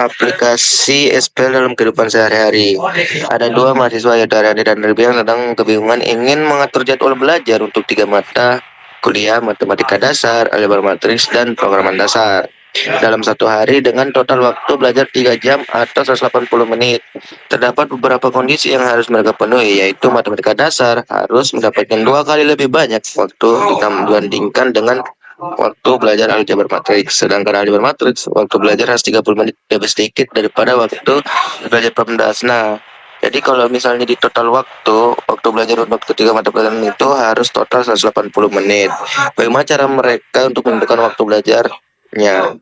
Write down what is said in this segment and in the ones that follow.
aplikasi SPL dalam kehidupan sehari-hari. Ada dua mahasiswa yaitu Ariani dan Rilby yang sedang kebingungan ingin mengatur jadwal belajar untuk 3 mata kuliah matematika dasar, aljabar matriks, dan pemrograman dasar dalam satu hari dengan total waktu belajar 3 jam atau 180 menit. Terdapat beberapa kondisi yang harus mereka penuhi, yaitu matematika dasar harus mendapatkan 2 kali lebih banyak waktu dibandingkan dengan waktu belajar aljabar matriks. Sedangkan aljabar matriks, waktu belajar harus 30 menit lebih sedikit daripada waktu belajar pemdas. Nah, jadi kalau misalnya di total waktu belajar untuk ketiga mata pelajaran itu harus total 180 menit. Bagaimana cara mereka untuk menentukan waktu belajarnya?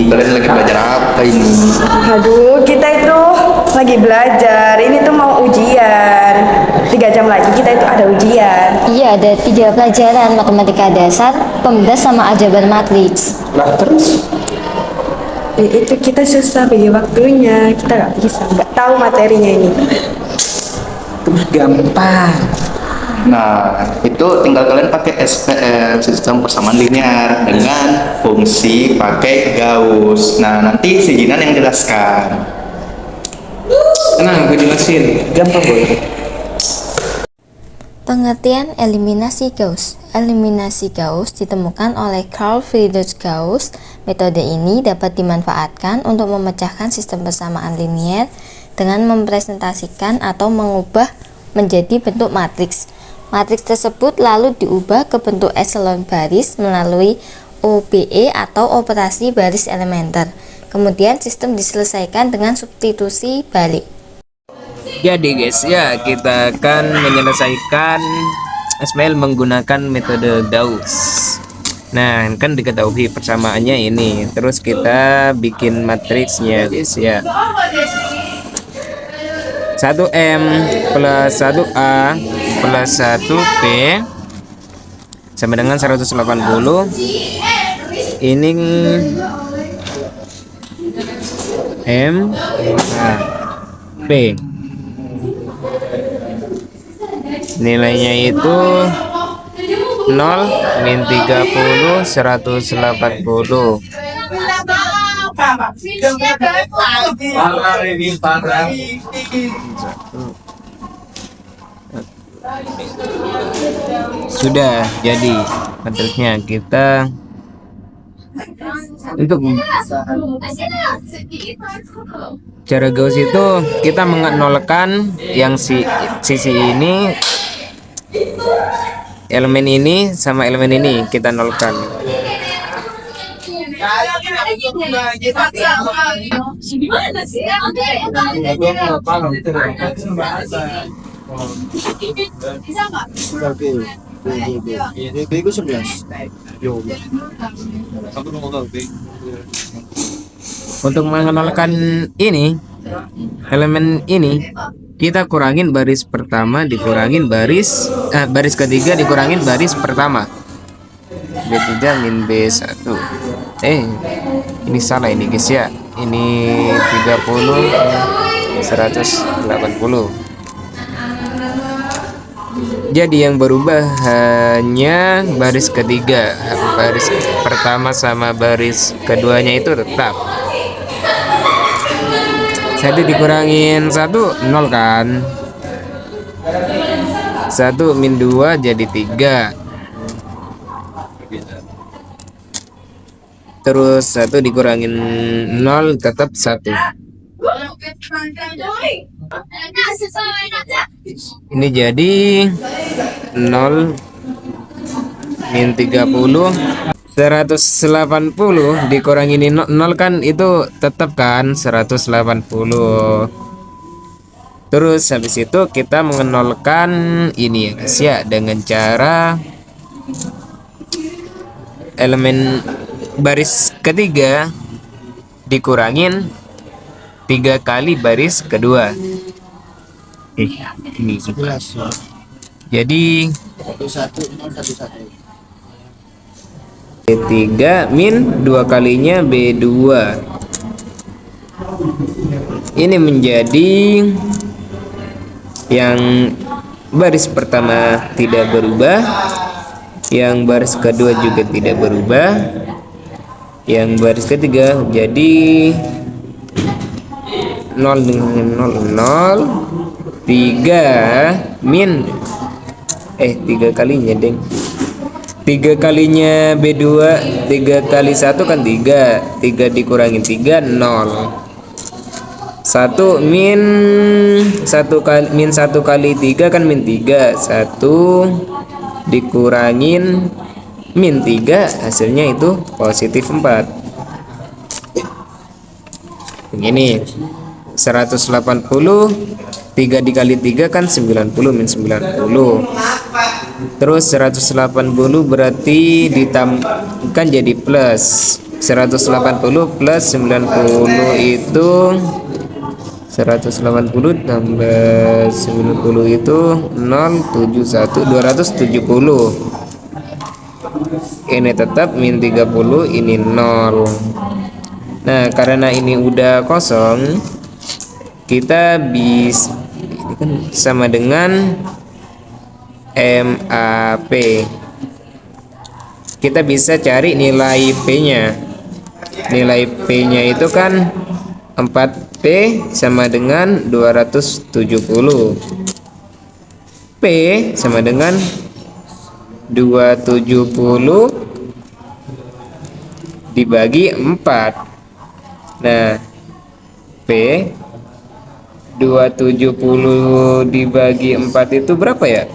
Kalian lagi belajar apa ini? Aduh, kita itu lagi belajar. Ini tuh mau ujian. 3 jam lagi kita itu ada ujian. Iya, ada 3 pelajaran, matematika dasar, pemdas, sama aljabar matriks. Nah, terus? Itu kita susah bagi waktunya. Kita nggak tahu materinya ini. Gampang. Nah, itu tinggal kalian pakai SPL, sistem persamaan linear, dengan fungsi pakai Gauss. Nah, nanti si Jinan yang jelaskan. Tenang, gue jelasin. Gampang, boy. Pengertian eliminasi Gauss. Eliminasi Gauss ditemukan oleh Carl Friedrich Gauss. Metode ini dapat dimanfaatkan untuk memecahkan sistem persamaan linier dengan mempresentasikan atau mengubah menjadi bentuk matriks. Matriks tersebut lalu diubah ke bentuk echelon baris melalui OBE atau operasi baris elementer. Kemudian sistem diselesaikan dengan substitusi balik. Jadi guys, ya kita akan menyelesaikan SPL menggunakan metode Gauss. Nah, kan diketahui persamaannya ini. Terus kita bikin matriksnya guys ya. 1M plus 1A plus 1B sama dengan 180. Ini M, nah, B. Nilainya itu 0, min 30, 180. Sudah jadi matriksnya. Kita untuk cara Gauss itu kita menolkan yang sisi ini, elemen ini sama elemen ini kita nolkan. Untuk mengenalkan ini, elemen ini kita kurangin baris pertama dikurangin baris ketiga dikurangin baris pertama. B3 min B1. Ini salah ini guys ya. Ini 30 180. Jadi yang berubah hanya baris ketiga. Baris pertama sama baris keduanya itu tetap. 1 dikurangin 1 0 kan. 1 min 2 jadi 3. Terus 1 dikurangin 0 tetap 1. Ini jadi 0 min 30. 180 dikurangin 0 kan itu tetap kan 180. Terus habis itu kita mengenolkan ini ya guys ya, dengan cara elemen baris ketiga dikurangin 3 kali baris kedua. Ini jadi B3 min 2 kalinya B2. Ini menjadi yang baris pertama tidak berubah, yang baris kedua juga tidak berubah, yang baris ketiga jadi 0 dengan 0 0, 3 min 3 kalinya deng, 3 kalinya B2, 3 kali 1 kan 3, 3 dikurangin 3 0, 1 min 1 kali 3 kan min 3, 1 dikurangin min 3 hasilnya itu positif 4. Begini 180, 3 dikali 3 kan 90 min 90. Terus 180 berarti ditambahkan jadi plus 180 plus 90 itu 180 tambah 90 itu 071 270. Ini tetap min 30, ini 0. Nah, karena ini udah kosong, kita bisa ini kan sama dengan MAP. Kita bisa cari nilai P-nya. Nilai P-nya itu kan 4P sama dengan 270. P sama dengan 270 dibagi 4. Nah, P 270 dibagi 4 itu berapa ya?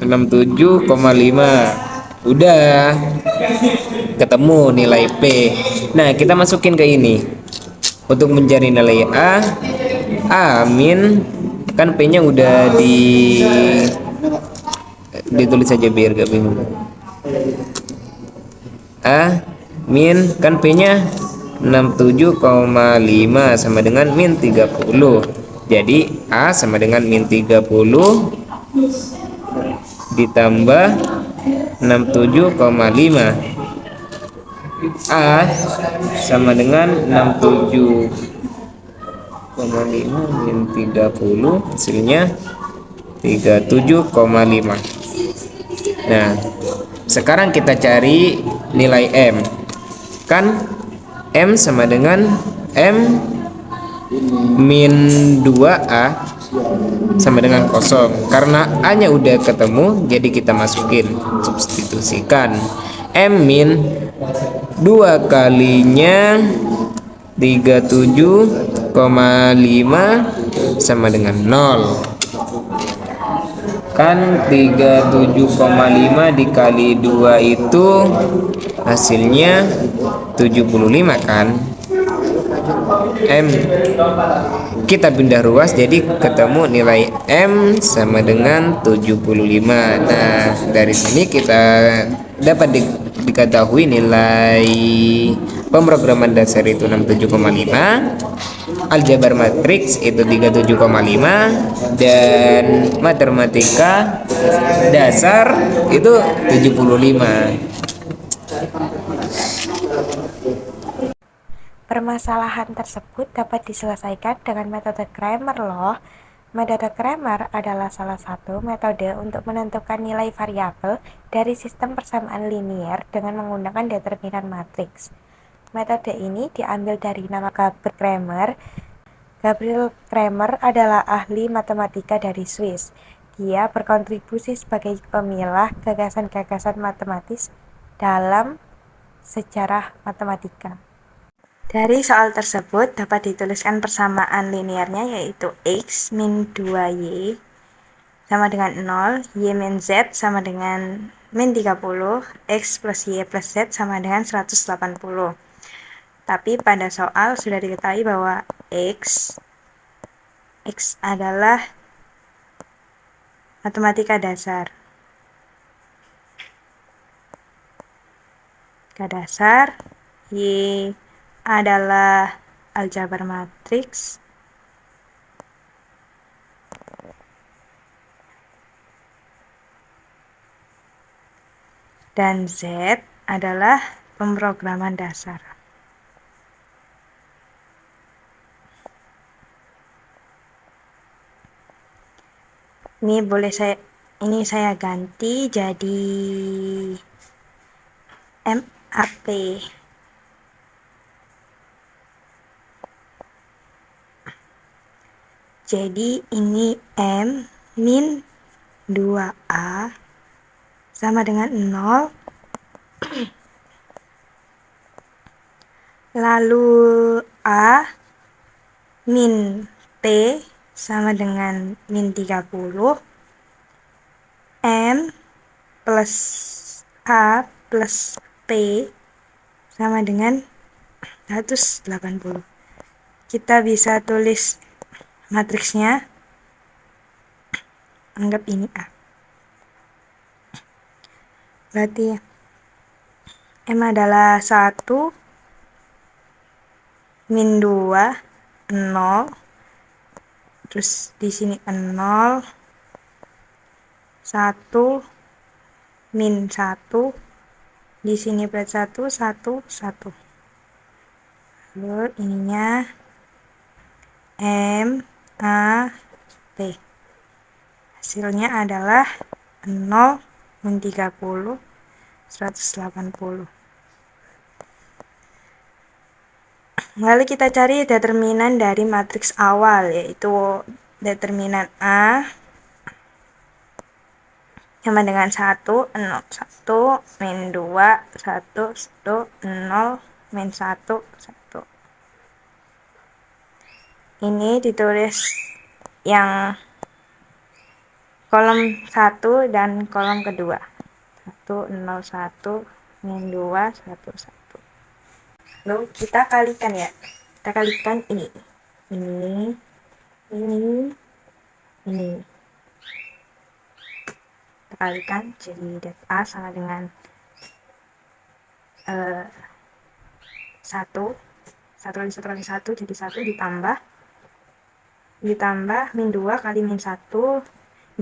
67,5. Udah ketemu nilai P. Nah, kita masukin ke ini. Untuk mencari nilai A min kan P-nya udah ditulis saja biar gak bingung. A min kan P-nya 67,5 sama dengan min 30. Jadi A sama dengan min 30 ditambah 67,5. A sama dengan 67,5 min 30 hasilnya 37,5. Nah, sekarang kita cari nilai M. Kan M sama dengan M min 2A sama dengan kosong. Karena A nya udah ketemu, jadi kita masukin, substitusikan. M min 2 kalinya 37,5 sama dengan 0. Kan 37,5 dikali 2 itu hasilnya 75 kan. M kita pindah ruas jadi ketemu nilai M sama dengan 75. Nah, dari sini kita dapat diketahui nilai pemrograman dasar itu 67,5, aljabar matriks itu 37,5, dan matematika dasar itu 75. Permasalahan tersebut dapat diselesaikan dengan metode Cramer loh. Metode Cramer adalah salah satu metode untuk menentukan nilai variabel dari sistem persamaan linier dengan menggunakan determinan matriks. Metode ini diambil dari nama Gabriel Cramer. Gabriel Cramer adalah ahli matematika dari Swiss. Dia berkontribusi sebagai pemilah gagasan-gagasan matematis dalam sejarah matematika. Dari soal tersebut dapat dituliskan persamaan linearnya yaitu X min 2Y sama dengan 0, Y min Z sama dengan min 30, X plus Y plus Z sama dengan 180. Tapi pada soal sudah diketahui bahwa X adalah matematika dasar. Y adalah aljabar matriks, dan Z adalah pemrograman dasar. Ini boleh saya Ini saya ganti jadi MAP. Jadi ini M min 2A sama dengan 0. Lalu A min P sama dengan min 30. M plus A plus P sama dengan 180. Kita bisa tulis matriksnya. Anggap ini A. Berarti M adalah 1, min 2, 0. Terus di sini 0, 1, min 1. Di sini plus 1, 1, 1. Lalu ininya M, A, P. Hasilnya adalah 0, min 30, 180. Lalu kita cari determinan dari matriks awal, yaitu determinan A sama dengan 1, 0, 1, min 2, 1, 1, 0, min 1, 1. Ini ditulis yang kolom 1 dan kolom kedua. 1, 0, 1, min 2, 1, 1. Lalu kita kalikan ya. Kita kalikan ini. Ini. Kita kalikan jadi det A sama dengan 1. 1 kali 1 kali 1 jadi 1 ditambah min 2 kali min 1 2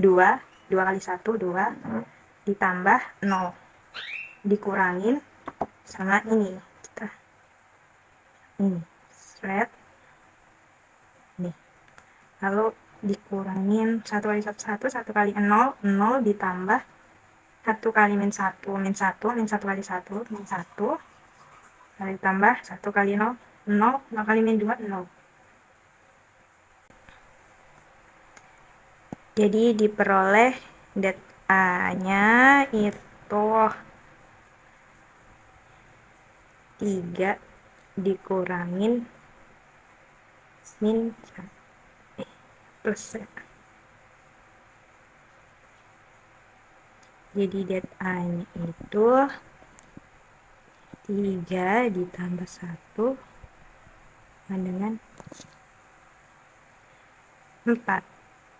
kali 1 2 ditambah 0 dikurangin sama ini seret nih, lalu dikurangin 1 kali 1 1 kali 0 0 ditambah 1 kali min 1 min 1 kali 1 min 1 lalu ditambah 1 kali 0 0 kali min 2 0. Jadi diperoleh det A nya itu 3 dikurangin min plus ya. Jadi det A nya itu 3 ditambah 1 sama dengan 4.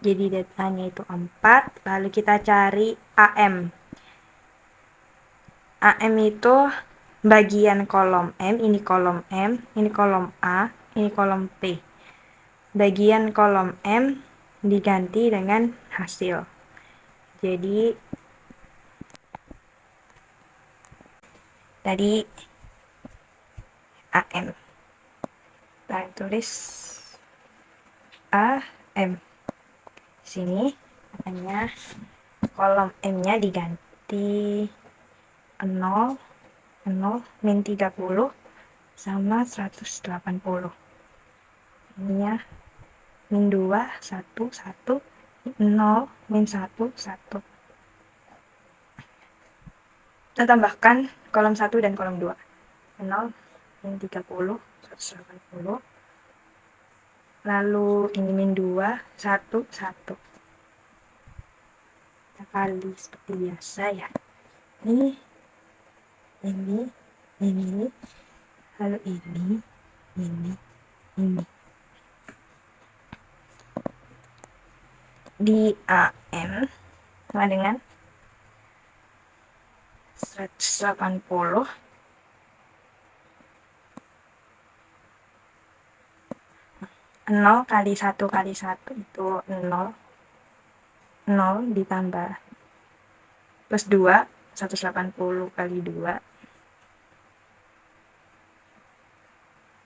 Jadi det A nya itu 4. Lalu kita cari AM. AM itu bagian kolom M, ini kolom M, ini kolom A, ini kolom P. Bagian kolom M diganti dengan hasil. Jadi tadi AM. Kita tulis AM. Sini makanya kolom M-nya diganti 0 min 30 sama 180. Ininya min 2 1 1 0 min 1 1. Kita tambahkan kolom 1 dan kolom 2. 0 min 30 180. Lalu ini min 2 1 1. Kita kali seperti biasa ya. Ini lalu ini di AM sama dengan 180 0 kali 1 kali 1 itu 0 ditambah plus 2 180 kali 2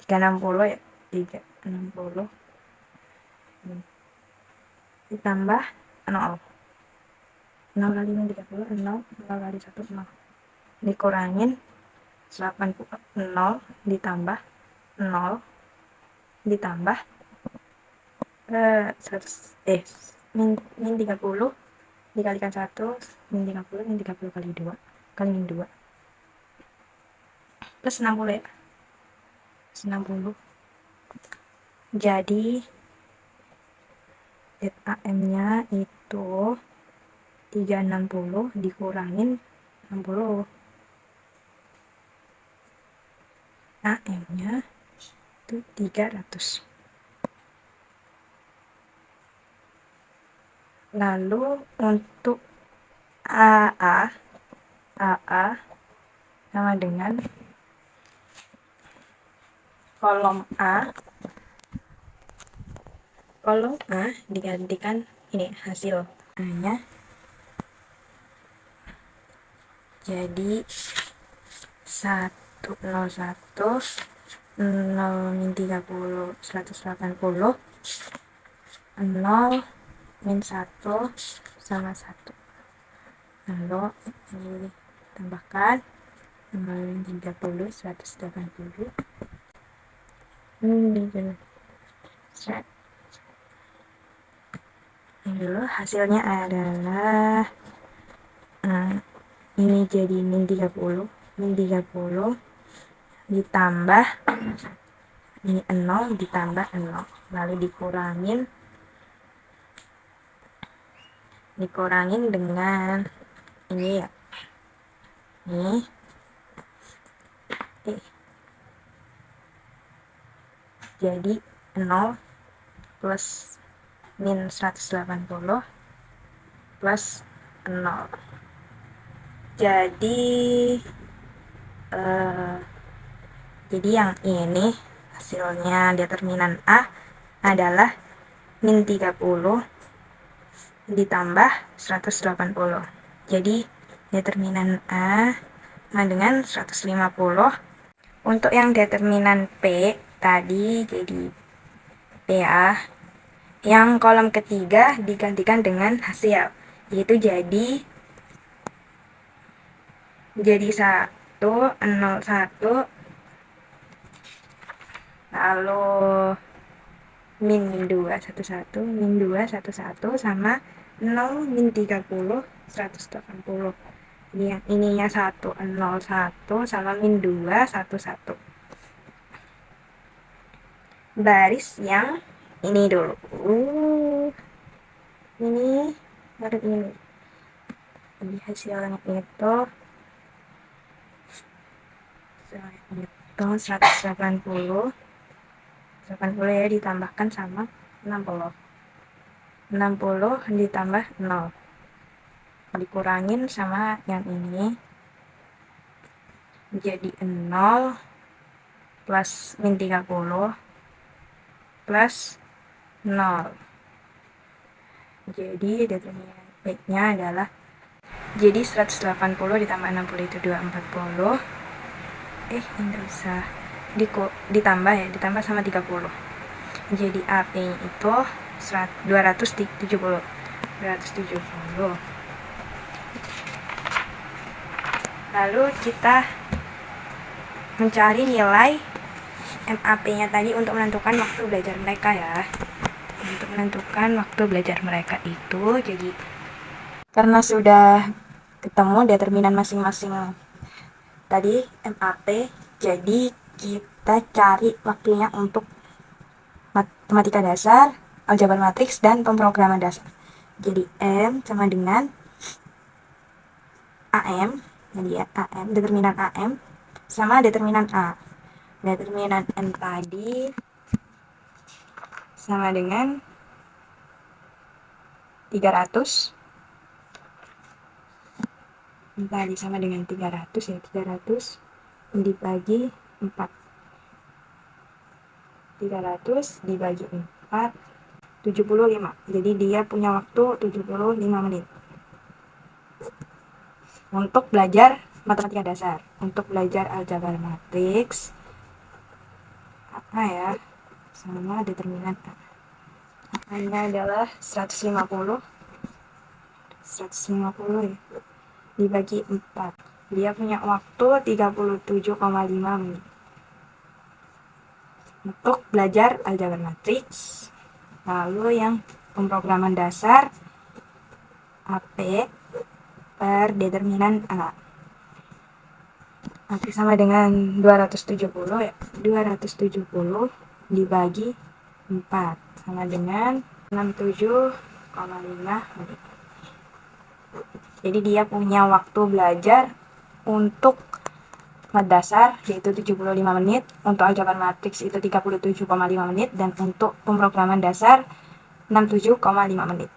360 ya 360 ditambah 0 0 kali min 30, 0, 0 kali 1, 0. Dikurangin 80, 0 ditambah 0 ditambah 100, min 30 dikalikan 1, min 30 kali 2 kali min 2 plus 60 ya, plus 60. Jadi AM nya itu 360 dikurangin 60, AM nya itu 300. Lalu untuk AA sama dengan kolom A digantikan ini hasil A-nya jadi 101, 0 min 30 180, 0 min 1 sama 1. Lalu ini tambahkan 0 min 30 180, ini dulu hasilnya adalah ini jadi min 30 ditambah ini 0 ditambah 0, lalu dikurangin dengan ini ya, ini jadi 0 plus min 180 plus 0. Jadi yang ini hasilnya determinan A adalah min 30 ditambah 180. Jadi determinan A sama dengan 150. Untuk yang determinan P tadi jadi PA, yang kolom ketiga digantikan dengan hasil, yaitu jadi 101, lalu min 2 11, min 2 11 sama 0 min 30 180. Jadi yang ininya 101 sama min 2 11. Baris yang ini dulu. Ini baru ini. Jadi hasilnya itu 180 ya ditambahkan sama 60 ditambah 0 dikurangin sama yang ini jadi 0 plus min 30 plus 0. Jadi determinan P nya adalah jadi 180 ditambah 60 itu 240, ini bisa ditambah sama 30. Jadi AP itu 270. Lalu kita mencari nilai MAP-nya tadi untuk menentukan waktu belajar mereka ya. Untuk menentukan waktu belajar mereka itu, jadi karena sudah ketemu determinan masing-masing tadi MAP, jadi kita cari waktunya untuk matematika dasar, aljabar matriks, dan pemrograman dasar. Jadi M sama dengan AM, jadi ya, AM, determinan AM sama determinan A. Determinan M tadi sama dengan 300. M tadi sama dengan 300 ya, 300 dibagi 4. 300 dibagi 4 75. Jadi dia punya waktu 75 menit untuk belajar matematika dasar. Untuk belajar aljabar matriks apa ya, sama determinan A nya adalah 150 150 ya, dibagi 4. Dia punya waktu 37,5 menit untuk belajar aljabar matriks. Lalu yang pemrograman dasar AP per determinan A. AP sama dengan 270 ya. 270 dibagi 4 sama dengan 67,5 menit. Jadi dia punya waktu belajar untuk mat dasar yaitu 75 menit, untuk aljabar matriks itu 37,5 menit, dan untuk pemrograman dasar 67,5 menit.